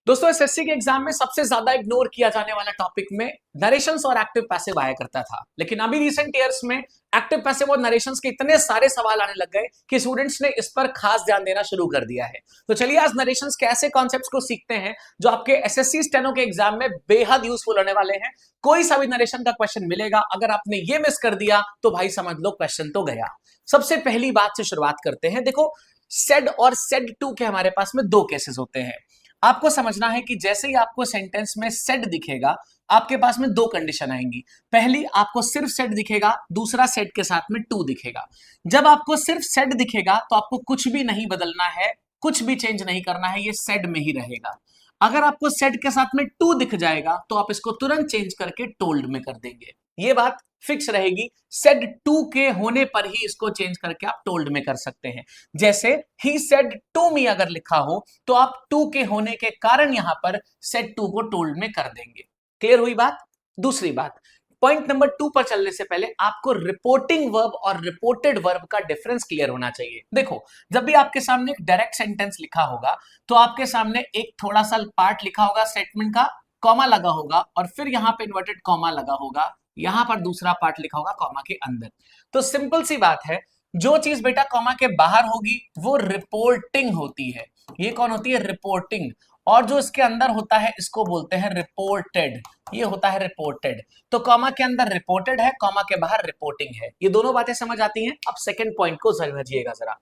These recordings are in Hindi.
दोस्तों एसएससी के एग्जाम में सबसे ज्यादा इग्नोर किया जाने वाला टॉपिक में नरेशंस और एक्टिव पैसिव आया करता था, लेकिन अभी रिसेंट ईयर्स में एक्टिव पैसिव और नरेशंस के इतने सारे सवाल आने लग गए कि स्टूडेंट्स ने इस पर खास ध्यान देना शुरू कर दिया है। तो चलिए आज नरेशंस के ऐसे कॉन्सेप्ट्स को सीखते हैं जो आपके एसएससी स्टेनो के एग्जाम में बेहद यूजफुल होने वाले हैं। कोई सा भी नरेशन का क्वेश्चन मिलेगा, अगर आपने ये मिस कर दिया तो भाई समझ लो क्वेश्चन तो गया। सबसे पहली बात से शुरुआत करते हैं। देखो, सेड और सेड टू के हमारे पास में दो केसेस होते हैं। आपको समझना है कि जैसे ही आपको सेंटेंस में सेड दिखेगा, आपके पास में दो कंडीशन आएंगी। पहली, आपको सिर्फ सेड दिखेगा, दूसरा सेड के साथ में टू दिखेगा। जब आपको सिर्फ सेड दिखेगा तो आपको कुछ भी नहीं बदलना है, कुछ भी चेंज नहीं करना है, ये सेड में ही रहेगा। अगर आपको सेड के साथ में टू दिख जाएगा तो आप इसको तुरंत चेंज करके टोल्ड में कर देंगे। ये बात फिक्स रहेगी। सेड टू के होने पर ही इसको चेंज करके आप टोल्ड में कर सकते हैं। जैसे ही सेड टू मी अगर लिखा हो तो आप टू के होने के कारण यहां पर सेड टू को टोल्ड में कर देंगे। क्लियर हुई बात? दूसरी बात, पॉइंट नंबर टू पर चलने से पहले आपको रिपोर्टिंग वर्ब और रिपोर्टेड वर्ब का डिफरेंस क्लियर होना चाहिए। देखो, जब भी आपके सामने एक डायरेक्ट सेंटेंस लिखा होगा तो आपके सामने एक थोड़ा सा पार्ट लिखा होगा स्टेटमेंट का, कॉमा लगा होगा और फिर यहां पे इन्वर्टेड कॉमा लगा होगा, यहां पर दूसरा पार्ट लिखा होगा कॉमा के अंदर। तो सिंपल सी बात है, जो चीज बेटा कॉमा के बाहर होगी वो रिपोर्टिंग होती है। ये कौन होती है? रिपोर्टिंग। और जो इसके अंदर होता है इसको बोलते हैं रिपोर्टेड। ये होता है रिपोर्टेड। तो कॉमा के अंदर रिपोर्टेड है, कॉमा के बाहर रिपोर्टिंग है। ये दोनों बातें समझ आती हैं। अब सेकंड पॉइंट को समझिएगा जरा।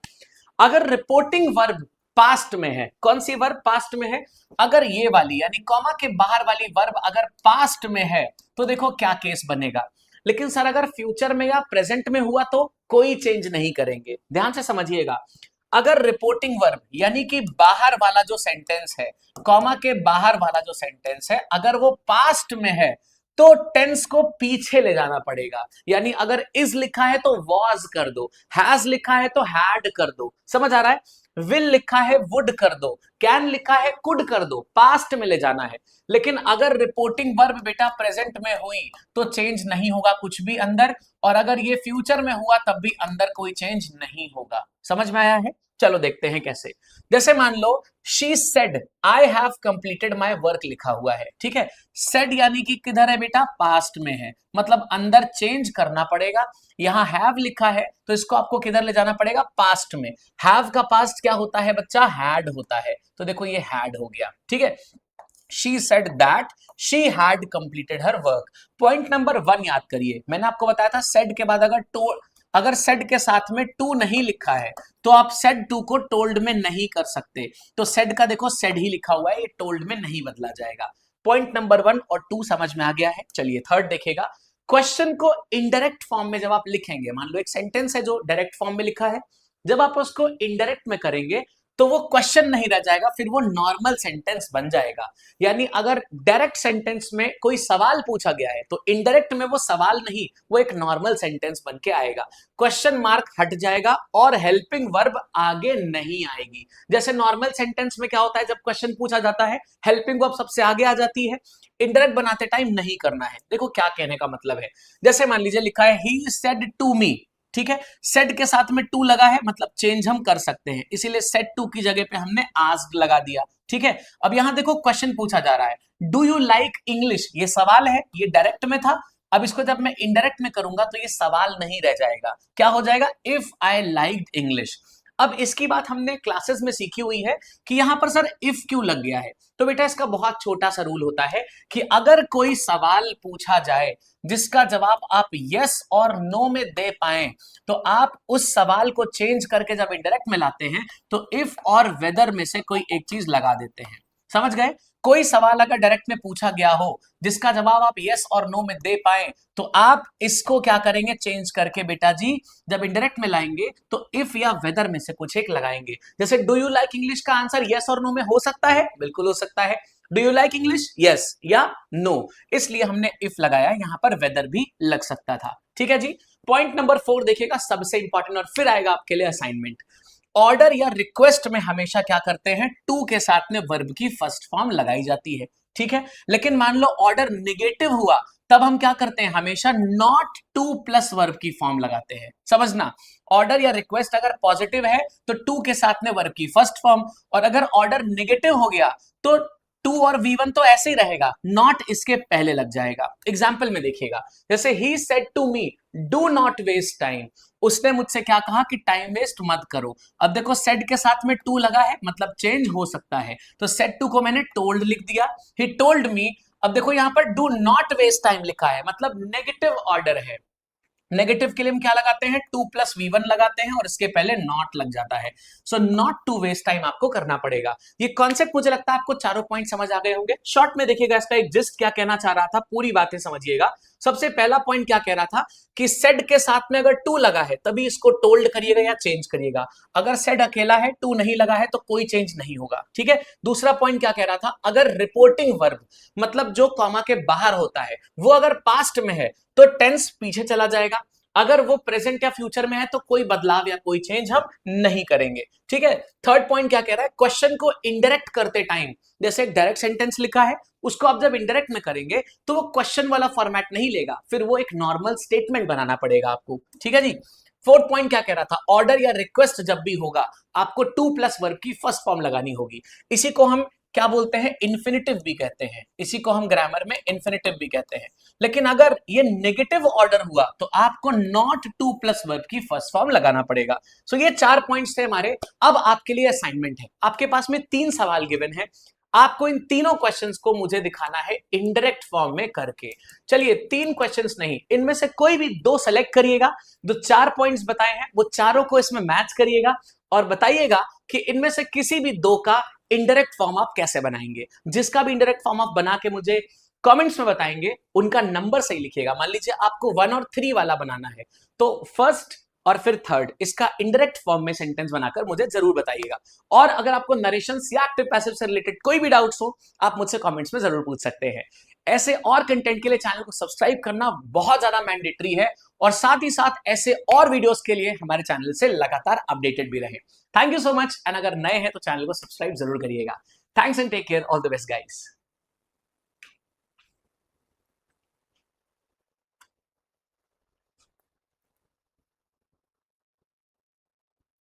अगर रिपोर्टिंग वर्ब पास्ट में है, कौन सी वर्ब पास्ट में है? अगर ये वाली यानी कॉमा के बाहर वाली वर्ब अगर पास्ट में है तो देखो क्या केस बनेगा। लेकिन सर अगर फ्यूचर में या प्रेजेंट में हुआ तो कोई चेंज नहीं करेंगे। ध्यान से समझिएगा। अगर रिपोर्टिंग वर्ब यानी कि बाहर वाला जो सेंटेंस है, कॉमा के बाहर वाला जो सेंटेंस है, अगर वो पास्ट में है तो टेंस को पीछे ले जाना पड़ेगा। यानी अगर इज लिखा है तो वॉज कर दो, हैज लिखा है तो हैड कर दो। समझ आ रहा है? विल लिखा है वुड कर दो, कैन लिखा है कुड कर दो, पास्ट में ले जाना है। लेकिन अगर रिपोर्टिंग वर्ब बेटा प्रेजेंट में हुई तो चेंज नहीं होगा कुछ भी अंदर, और अगर ये फ्यूचर में हुआ तब भी अंदर कोई चेंज नहीं होगा। समझ में आया है? चलो देखते हैं कैसे। जैसे मान लो she said I have completed my work लिखा हुआ है, ठीक है। सेड यानी कि किधर है बेटा? पास्ट में है, मतलब अंदर चेंज करना पड़ेगा। यहां हैव लिखा है तो इसको आपको किधर ले जाना पड़ेगा? पास्ट में। हैव का पास्ट क्या होता है बच्चा? हैड होता है। तो देखो ये हैड हो गया, ठीक है। She said that she had completed her work. Point number one याद करिए, मैंने आपको बताया था सेड के बाद अगर सेड के साथ में टू नहीं लिखा है तो आप सेड टू को टोल्ड में नहीं कर सकते। तो सेड का देखो सेड ही लिखा हुआ है, ये टोल्ड में नहीं बदला जाएगा। पॉइंट नंबर वन और टू समझ में आ गया है। चलिए थर्ड देखेगा। क्वेश्चन को इनडायरेक्ट फॉर्म में जब आप लिखेंगे, मान लो एक सेंटेंस है जो डायरेक्ट फॉर्म में लिखा है, जब आप उसको इनडायरेक्ट में करेंगे तो वो क्वेश्चन नहीं रह जाएगा, फिर वो नॉर्मल सेंटेंस बन जाएगा। यानी अगर डायरेक्ट सेंटेंस में कोई सवाल पूछा गया है तो इनडायरेक्ट में वो सवाल नहीं, वो एक नॉर्मल सेंटेंस बन के आएगा। क्वेश्चन मार्क हट जाएगा और हेल्पिंग वर्ब आगे नहीं आएगी। जैसे नॉर्मल सेंटेंस में क्या होता है, जब क्वेश्चन पूछा जाता है हेल्पिंग वर्ब सबसे आगे आ जाती है। इनडायरेक्ट बनाते टाइम नहीं करना है। देखो क्या कहने का मतलब है। जैसे मान लीजिए लिखा है ही सेड टू मी, ठीक है। सेड के साथ में टू लगा है, मतलब चेंज हम कर सकते हैं, इसीलिए सेड टू की जगह पे हमने आस्क्ड लगा दिया, ठीक है। अब यहां देखो क्वेश्चन पूछा जा रहा है, डू यू लाइक इंग्लिश? ये सवाल है, ये डायरेक्ट में था। अब इसको जब मैं इनडायरेक्ट में करूंगा तो ये सवाल नहीं रह जाएगा, क्या हो जाएगा? If I liked English. अब इसकी बात हमने क्लासेस में सीखी हुई है कि यहां पर सर इफ क्यों लग गया है। तो बेटा इसका बहुत छोटा सा रूल होता है कि अगर कोई सवाल पूछा जाए जिसका जवाब आप यस और नो में दे पाए तो आप उस सवाल को चेंज करके जब इनडायरेक्ट में लाते हैं तो इफ और वेदर में से कोई एक चीज लगा देते हैं। समझ गए? कोई सवाल अगर डायरेक्ट में पूछा गया हो जिसका जवाब आप यस और नो में दे पाए तो आप इसको क्या करेंगे? चेंज करके बेटा जी जब इनडायरेक्ट में लाएंगे तो इफ या वेदर में से कुछ एक लगाएंगे। जैसे डू यू लाइक इंग्लिश का आंसर यस और नो में हो सकता है, बिल्कुल हो सकता है। Do you like English? Yes या नो, इसलिए हमने इफ लगाया, यहां पर वेदर भी लग सकता था। ठीक है जी। पॉइंट नंबर 4 देखिएगा, सबसे इंपॉर्टेंट, और फिर आएगा आपके लिए असाइनमेंट। ऑर्डर या रिक्वेस्ट में हमेशा क्या करते हैं? टू के साथ में वर्ब की फर्स्ट फॉर्म लगाई जाती है, ठीक है। लेकिन मान लो ऑर्डर निगेटिव हुआ, तब हम क्या करते हैं? हमेशा नॉट टू प्लस वर्ब की फॉर्म लगाते हैं। समझना, ऑर्डर या रिक्वेस्ट अगर पॉजिटिव है तो टू के साथ में वर्ब की फर्स्ट फॉर्म, और अगर ऑर्डर निगेटिव हो गया तो टू और V1 तो ऐसे ही रहेगा, नॉट इसके पहले लग जाएगा। एग्जाम्पल में देखिएगा, जैसे ही said to me do not waste time, उसने मुझसे क्या कहा कि टाइम वेस्ट मत करो। अब देखो सेड के साथ में टू लगा है, मतलब चेंज हो सकता है, तो सेड टू को मैंने टोल्ड लिख दिया, ही टोल्ड मी। अब देखो यहां पर डू नॉट वेस्ट टाइम लिखा है, मतलब नेगेटिव ऑर्डर है। नेगेटिव के लिए हम क्या लगाते हैं, 2+V1 लगाते हैं और इसके पहले नॉट लग जाता है। So not to waste time आपको करना पड़ेगा। ये कॉन्सेप्ट मुझे लगता है आपको चारों पॉइंट समझ आ गए होंगे। शॉर्ट में देखिएगा इसका एक जिस्ट क्या कहना चाह रहा था, पूरी बातें समझिएगा। सबसे पहला पॉइंट क्या कह रहा था कि सेड के साथ में अगर टू लगा है तभी इसको टोल्ड करिएगा या चेंज करिएगा, अगर सेड अकेला है टू नहीं लगा है तो कोई चेंज नहीं होगा, ठीक है। दूसरा पॉइंट क्या कह रहा था, अगर रिपोर्टिंग वर्ब मतलब जो कॉमा के बाहर होता है वो अगर पास्ट में है तो टेंस पीछे चला जाएगा, अगर वो प्रेजेंट या फ्यूचर में है तो कोई बदलाव या कोई चेंज हम नहीं करेंगे, ठीक है। थर्ड पॉइंट क्या कह रहा है, क्वेश्चन को इनडायरेक्ट करते टाइम, जैसे एक डायरेक्ट सेंटेंस लिखा है उसको आप जब इनडायरेक्ट में करेंगे तो वो क्वेश्चन वाला फॉर्मेट नहीं लेगा, फिर वो एक नॉर्मल स्टेटमेंट बनाना पड़ेगा आपको, ठीक है जी। फोर्थ पॉइंट क्या कह रहा था, ऑर्डर या रिक्वेस्ट जब भी होगा आपको 2+वर्ब की फर्स्ट फॉर्म लगानी होगी। इसी को हम क्या बोलते हैं, इन्फिनिटिव भी कहते हैं, इसी को हम ग्रामर में इन्फिनिटिव भी कहते हैं। लेकिन अगर ये नेगेटिव ऑर्डर हुआ तो आपको नॉट 2+वर्ब की फर्स्ट फॉर्म लगाना पड़ेगा। सो ये 4 पॉइंट्स थे हमारे। अब आपके लिए असाइनमेंट है, आपके पास में 3 सवाल गिवन है, आपको इन तीनों क्वेश्चंस को मुझे दिखाना है इनडायरेक्ट फॉर्म में करके। चलिए 3 क्वेश्चंस नहीं, इनमें से कोई भी 2 सेलेक्ट करिएगा, जो 4 पॉइंट्स बताए हैं वो चारों को इसमें मैच करिएगा और बताइएगा कि इनमें से किसी भी 2 का इनडायरेक्ट फॉर्म आप कैसे बनाएंगे। जिसका भी इनडायरेक्ट फॉर्म आप बना के मुझे कमेंट्स में बताएंगे उनका नंबर सही लिखिएगा। मान लीजिए आपको 1 और 3 वाला बनाना है तो फर्स्ट और फिर थर्ड इसका इनडायरेक्ट फॉर्म में सेंटेंस बनाकर मुझे जरूर बताइएगा। और अगर आपको नरेशंस या एक्टिव पैसिव से रिलेटेड कोई भी डाउट्स हो आप मुझसे कमेंट्स में जरूर पूछ सकते हैं। ऐसे और कंटेंट के लिए चैनल को सब्सक्राइब करना बहुत ज्यादा मैंडेटरी है और साथ ही साथ ऐसे और वीडियोस के लिए हमारे चैनल से लगातार अपडेटेड भी रहे। Thank you so much, and अगर नए हैं तो चैनल को सब्सक्राइब जरूर करिएगा। Thanks and take care, all the best guys.